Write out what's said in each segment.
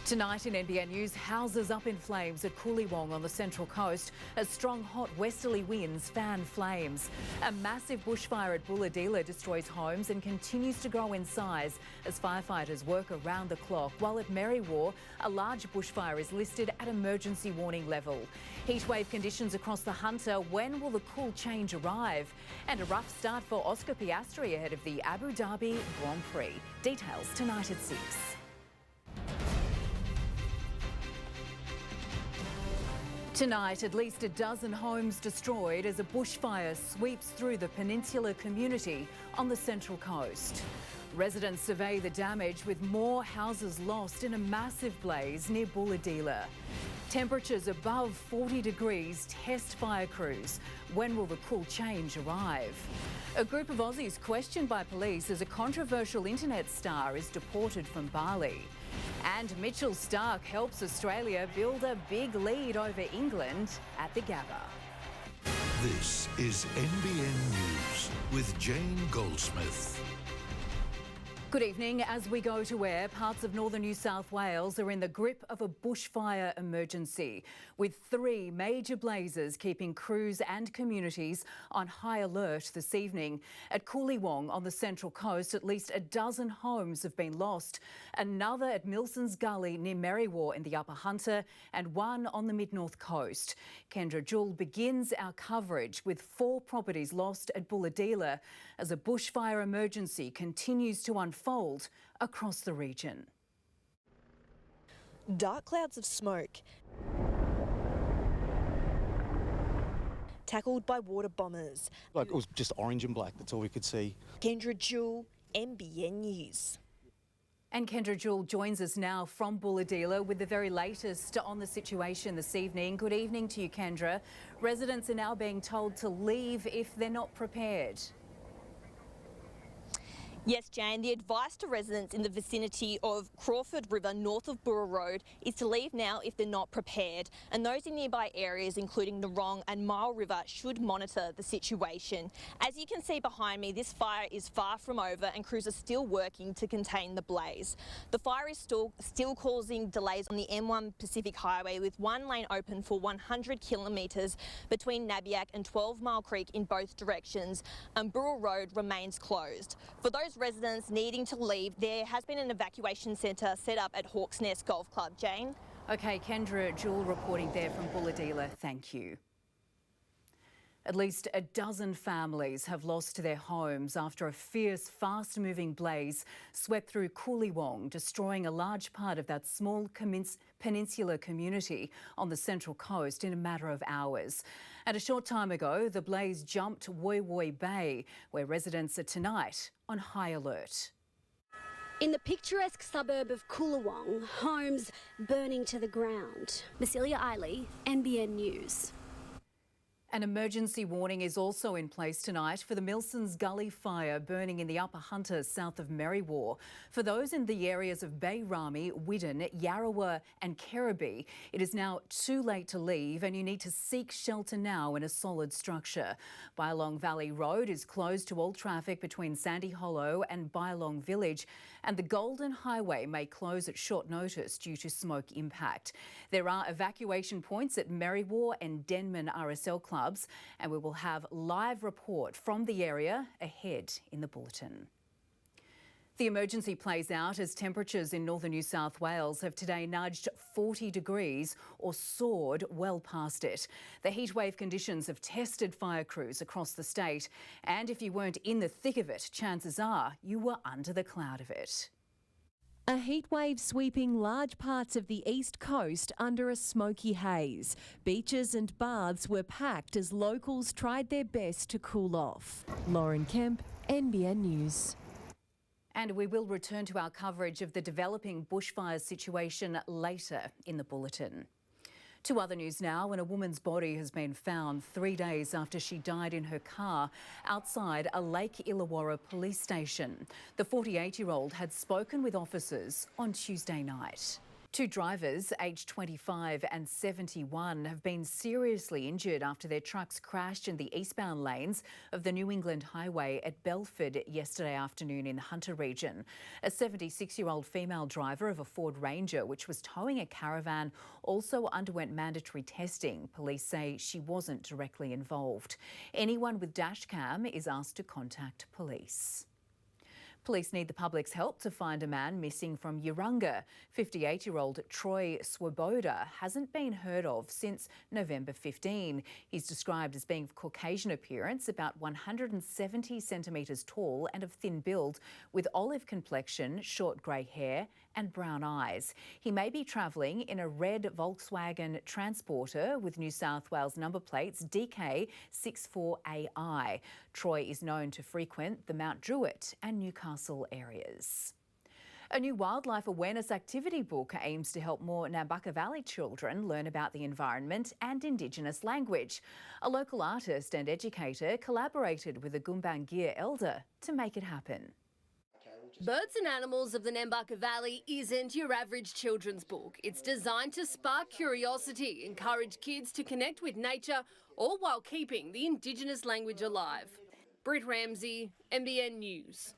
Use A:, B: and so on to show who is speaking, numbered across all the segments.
A: Tonight in NBN News, houses up in flames at Coolewong on the Central Coast as strong hot westerly winds fan flames. A massive bushfire at Bulahdelah destroys homes and continues to grow in size as firefighters work around the clock, while at Merriwa, a large bushfire is listed at emergency warning level. Heatwave conditions across the Hunter. When will the cool change arrive? And a rough start for Oscar Piastri ahead of the Abu Dhabi Grand Prix. Details tonight at 6. Tonight, at least a dozen homes destroyed as a bushfire sweeps through the peninsular community on the Central Coast. Residents survey the damage with more houses lost in a massive blaze near Bulahdelah. Temperatures above 40 degrees test fire crews. When will the cool change arrive? A group of Aussies questioned by police as a controversial internet star is deported from Bali. And Mitchell Starc helps Australia build a big lead over England at the Gabba.
B: This is NBN News with Jane Goldsmith.
A: Good evening. As we go to air, parts of northern New South Wales are in the grip of a bushfire emergency, with 3 major blazes keeping crews and communities on high alert this evening. At Coolewong on the Central Coast, at least a dozen homes have been lost, another at Milson's Gully near Merriwa in the Upper Hunter, and one on the Mid-North Coast. Kendra Jewell begins our coverage with 4 properties lost at Bulahdelah as a bushfire emergency continues to unfold across the region.
C: Dark clouds of smoke, tackled by water bombers.
D: Like, it was just orange and black, that's all we could see.
C: Kendra Jewell, NBN News.
A: And Kendra Jewell joins us now from Bulahdelah with the very latest on the situation this evening. Good evening to you, Kendra. Residents are now being told to leave if they're not prepared.
E: Yes, Jane, the advice to residents in the vicinity of Crawford River north of Burra Road is to leave now if they're not prepared, and those in nearby areas including Narong and Mile River should monitor the situation. As you can see behind me, this fire is far from over and crews are still working to contain the blaze. The fire is still causing delays on the M1 Pacific Highway, with one lane open for 100 kilometres between Nabiac and 12 Mile Creek in both directions, and Burra Road remains closed. For those residents needing to leave, there has been an evacuation centre set up at Hawks Nest Golf Club. Jane?
A: OK, Kendra Jewell reporting there from Bulahdelah. Thank you. At least a dozen families have lost their homes after a fierce, fast-moving blaze swept through Coolewong, destroying a large part of that small peninsular community on the Central Coast in a matter of hours. And a short time ago, the blaze jumped Woy Woy Bay, where residents are tonight on high alert.
F: In the picturesque suburb of Coolewong, homes burning to the ground. Basilia Eiley, NBN News.
A: An emergency warning is also in place tonight for the Milson's Gully fire burning in the Upper Hunter south of Merriwa. For those in the areas of Bayrami, Widden, Yarrawa and Kerribee, it is now too late to leave and you need to seek shelter now in a solid structure. Bylong Valley Road is closed to all traffic between Sandy Hollow and Bylong Village, and the Golden Highway may close at short notice due to smoke impact. There are evacuation points at Merriwa and Denman RSL clubs, and we will have live report from the area ahead in the bulletin. The emergency plays out as temperatures in northern New South Wales have today nudged 40 degrees or soared well past it. The heatwave conditions have tested fire crews across the state, and if you weren't in the thick of it, chances are you were under the cloud of it.
G: A heatwave sweeping large parts of the east coast under a smoky haze. Beaches and baths were packed as locals tried their best to cool off. Lauren Kemp, NBN News.
A: And we will return to our coverage of the developing bushfire situation later in the bulletin. To other news now, when a woman's body has been found 3 days after she died in her car outside a Lake Illawarra police station. The 48-year-old had spoken with officers on Tuesday night. Two drivers, aged 25 and 71, have been seriously injured after their trucks crashed in the eastbound lanes of the New England Highway at Belford yesterday afternoon in the Hunter region. A 76-year-old female driver of a Ford Ranger, which was towing a caravan, also underwent mandatory testing. Police say she wasn't directly involved. Anyone with dashcam is asked to contact police. Police need the public's help to find a man missing from Urunga. 58-year-old Troy Swoboda hasn't been heard of since November 15. He's described as being of Caucasian appearance, about 170 centimetres tall and of thin build, with olive complexion, short grey hair and brown eyes. He may be travelling in a red Volkswagen Transporter with New South Wales number plates DK64AI. Troy is known to frequent the Mount Druitt and Newcastle areas. A new wildlife awareness activity book aims to help more Nambucca Valley children learn about the environment and Indigenous language. A local artist and educator collaborated with a Gumbaynggirr elder to make it happen.
H: Birds and Animals of the Nambucca Valley isn't your average children's book. It's designed to spark curiosity, encourage kids to connect with nature, all while keeping the Indigenous language alive. Britt Ramsey, NBN News.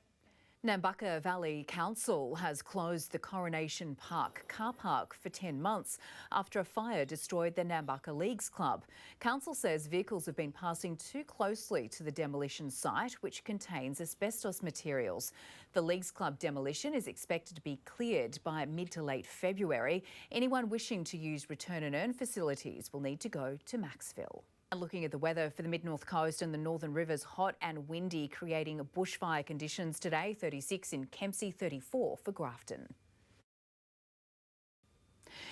A: Nambucca Valley Council has closed the Coronation Park car park for 10 months after a fire destroyed the Nambucca Leagues Club. Council says vehicles have been passing too closely to the demolition site, which contains asbestos materials. The Leagues Club demolition is expected to be cleared by mid to late February. Anyone wishing to use return and earn facilities will need to go to Maxville. Looking at the weather for the mid-north coast and the northern rivers, hot and windy, creating bushfire conditions today. 36 in Kempsey, 34 for Grafton.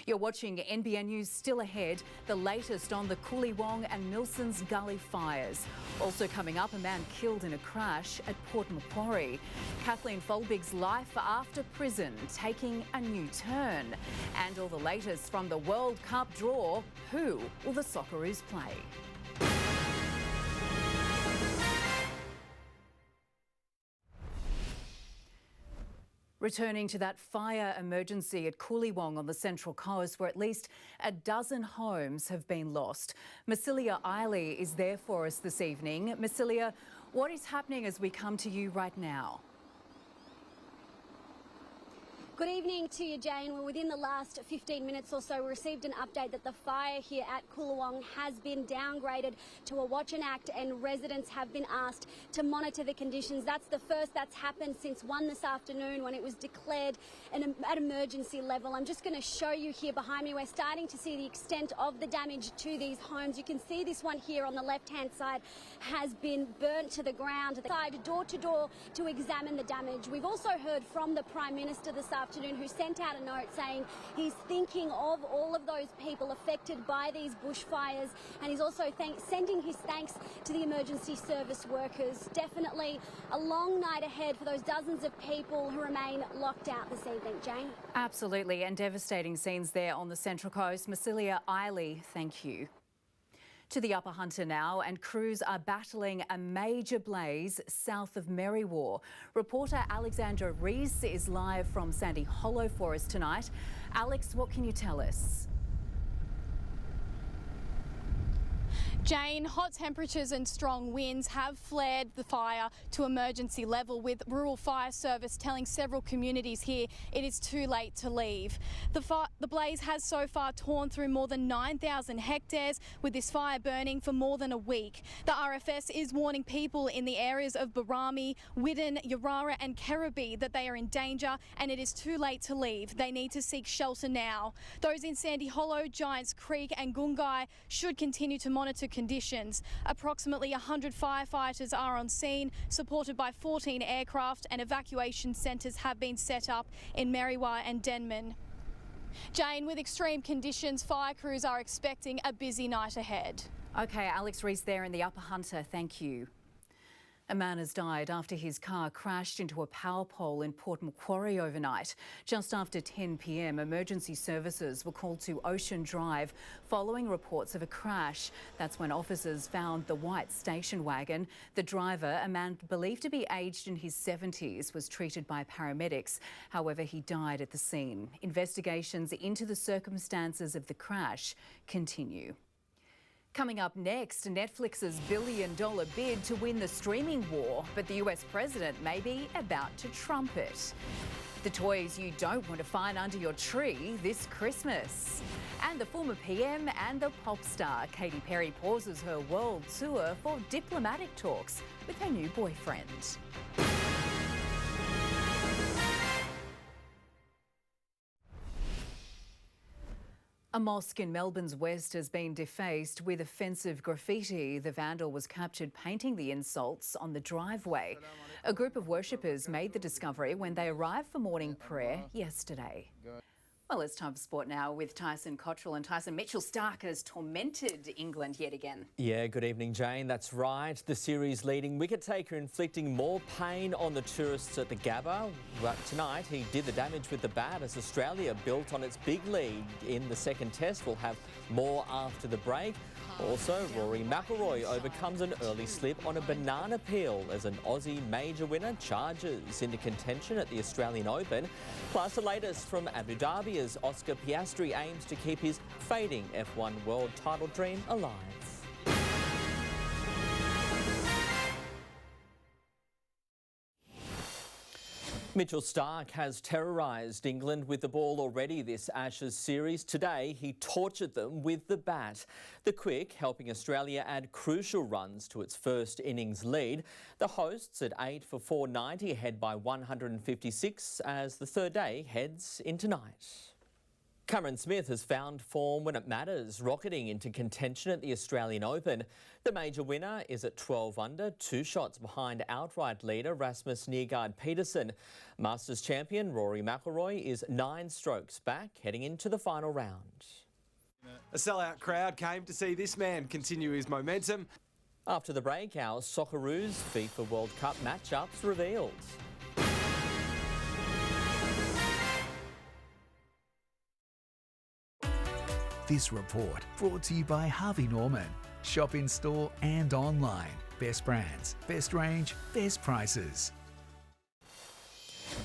A: You're watching NBN News. Still ahead, the latest on the Coolewong and Milson's Gully fires. Also coming up, a man killed in a crash at Port Macquarie. Kathleen Folbig's life after prison taking a new turn. And all the latest from the World Cup draw. Who will the Socceroos play? Returning to that fire emergency at Coolewong on the Central Coast, where at least a dozen homes have been lost. Massilia Eiley is there for us this evening. Massilia, what is happening as we come to you right now?
F: Good evening to you, Jane. Well, within the last 15 minutes or so, we received an update that the fire here at Coolewong has been downgraded to a watch and act, and residents have been asked to monitor the conditions. That's the first that's happened since 1 this afternoon when it was declared at emergency level. I'm just going to show you here behind me. We're starting to see the extent of the damage to these homes. You can see this one here on the left-hand side has been burnt to the ground. The side door to door to examine the damage. We've also heard from the Prime Minister this afternoon, who sent out a note saying he's thinking of all of those people affected by these bushfires, and he's also sending his thanks to the emergency service workers. Definitely a long night ahead for those dozens of people who remain locked out this evening. Jane?
A: Absolutely, and devastating scenes there on the Central Coast. Massilia Eiley, thank you. To the Upper Hunter now, and crews are battling a major blaze south of Merriwa. Reporter Alexandra Rees is live from Sandy Hollow for us tonight. Alex, what can you tell us?
I: Jane, hot temperatures and strong winds have flared the fire to emergency level, with Rural Fire Service telling several communities here it is too late to leave. The blaze has so far torn through more than 9,000 hectares, with this fire burning for more than a week. The RFS is warning people in the areas of Barami, Widden, Yarara and Kerribee that they are in danger and it is too late to leave. They need to seek shelter now. Those in Sandy Hollow, Giants Creek and Gungai should continue to monitor conditions. Approximately 100 firefighters are on scene, supported by 14 aircraft, and evacuation centres have been set up in Merriwa and Denman. Jane, with extreme conditions, fire crews are expecting a busy night ahead.
A: OK, Alex Rees there in the Upper Hunter, thank you. A man has died after his car crashed into a power pole in Port Macquarie overnight. Just after 10 p.m, emergency services were called to Ocean Drive following reports of a crash. That's when officers found the white station wagon. The driver, a man believed to be aged in his 70s, was treated by paramedics. However, he died at the scene. Investigations into the circumstances of the crash continue. Coming up next, Netflix's billion-dollar bid to win the streaming war, but the US president may be about to trump it. The toys you don't want to find under your tree this Christmas. And the former PM and the pop star Katy Perry pauses her world tour for diplomatic talks with her new boyfriend. A mosque in Melbourne's west has been defaced with offensive graffiti. The vandal was captured painting the insults on the driveway. A group of worshippers made the discovery when they arrived for morning prayer yesterday. Well, it's time for sport now with Tyson, Cottrill and Tyson. Mitchell Starc has tormented England yet again.
J: Yeah, good evening, Jane. That's right. The series leading wicket taker inflicting more pain on the tourists at the Gabba. But tonight he did the damage with the bat as Australia built on its big lead in the second test. We'll have more after the break. Also, Rory McIlroy overcomes an early slip on a banana peel as an Aussie major winner charges into contention at the Australian Open. Plus, the latest from Abu Dhabi as Oscar Piastri aims to keep his fading F1 world title dream alive. Mitchell Starc has terrorised England with the ball already this Ashes series. Today, he tortured them with the bat. The quick helping Australia add crucial runs to its first innings lead. The hosts at 8 for 490 ahead by 156 as the third day heads into night. Cameron Smith has found form when it matters, rocketing into contention at the Australian Open. The major winner is at 12 under, 2 shots behind outright leader Rasmus Niergaard Peterson. Masters champion Rory McIlroy is 9 strokes back, heading into the final round.
K: A sellout crowd came to see this man continue his momentum.
J: After the break, our Socceroos FIFA World Cup matchups revealed.
L: This report brought to you by Harvey Norman. Shop in store and online. Best brands, best range, best prices.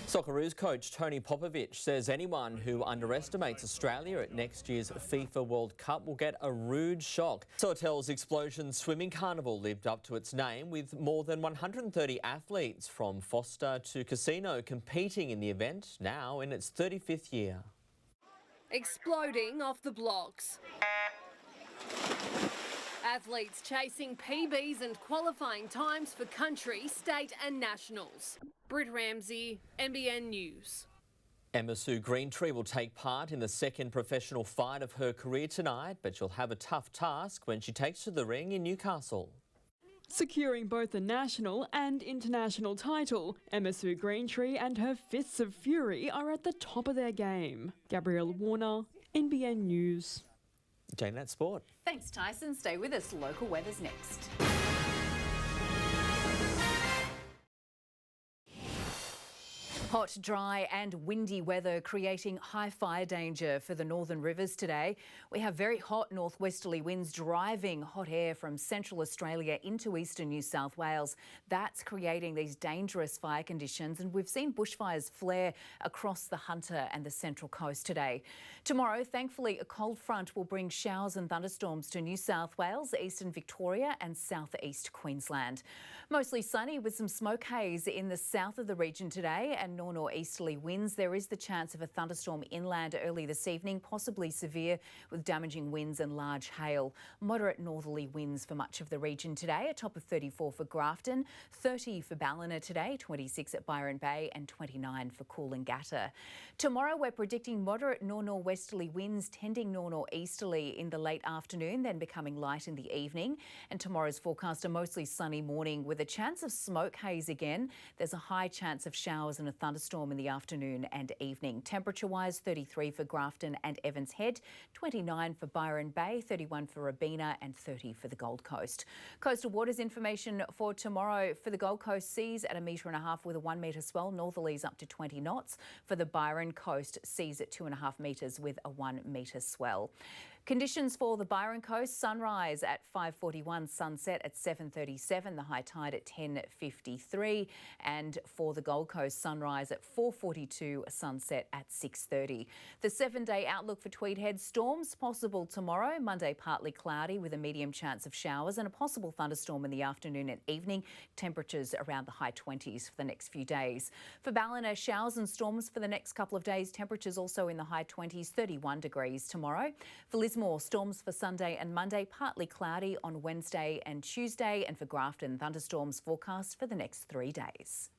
J: Socceroos coach Tony Popovic says anyone who underestimates Australia at next year's FIFA World Cup will get a rude shock. Sawtell's Explosion Swimming Carnival lived up to its name with more than 130 athletes from Foster to Casino competing in the event, now in its 35th year.
H: Exploding off the blocks. Athletes chasing PBs and qualifying times for country, state and nationals. Britt Ramsey, NBN News.
J: Emma Sue Greentree will take part in the second professional fight of her career tonight, but she'll have a tough task when she takes to the ring in Newcastle.
M: Securing both a national and international title, Emma Sue Greentree and her Fists of Fury are at the top of their game. Gabrielle Warner, NBN News.
J: Jane, that's sport.
A: Thanks, Tyson. Stay with us. Local weather's next. Hot, dry and windy weather creating high fire danger for the northern rivers today. We have very hot northwesterly winds driving hot air from central Australia into eastern New South Wales. That's creating these dangerous fire conditions, and we've seen bushfires flare across the Hunter and the Central Coast today. Tomorrow, thankfully, a cold front will bring showers and thunderstorms to New South Wales, eastern Victoria and southeast Queensland. Mostly sunny with some smoke haze in the south of the region today and north-northeasterly winds. There is the chance of a thunderstorm inland early this evening, possibly severe with damaging winds and large hail. Moderate northerly winds for much of the region today, a top of 34 for Grafton, 30 for Ballina today, 26 at Byron Bay and 29 for Coolangatta. Tomorrow we're predicting moderate north-northwesterly winds tending north-northeasterly in the late afternoon, then becoming light in the evening. And tomorrow's forecast a mostly sunny morning with a chance of smoke haze again. There's a high chance of showers and a thunderstorm thunderstorm in the afternoon and evening. Temperature-wise, 33 for Grafton and Evans Head, 29 for Byron Bay, 31 for Robina and 30 for the Gold Coast. Coastal waters information for tomorrow. For the Gold Coast, seas at 1.5 metres with a 1 metre swell, northerlies up to 20 knots. For the Byron Coast, seas at 2.5 metres with a 1 metre swell. Conditions for the Byron Coast: sunrise at 5:41, sunset at 7:37, the high tide at 10:53, and for the Gold Coast, sunrise at 4:42, sunset at 6:30. The 7-day outlook for Tweed Head: storms possible tomorrow, Monday partly cloudy with a medium chance of showers and a possible thunderstorm in the afternoon and evening. Temperatures around the high 20s for the next few days. For Ballina, showers and storms for the next couple of days, temperatures also in the high 20s, 31 degrees tomorrow. For Lismore, storms for Sunday and Monday, partly cloudy on Wednesday and Tuesday, and for Grafton, thunderstorms forecast for the next 3 days.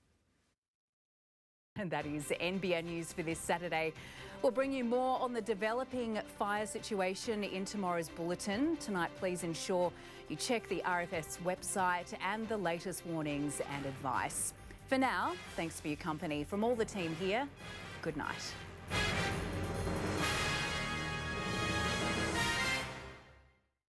A: And that is NBN News for this Saturday. We'll bring you more on the developing fire situation in tomorrow's bulletin. Tonight, please ensure you check the RFS website and the latest warnings and advice. For now, thanks for your company. From all the team here, good night.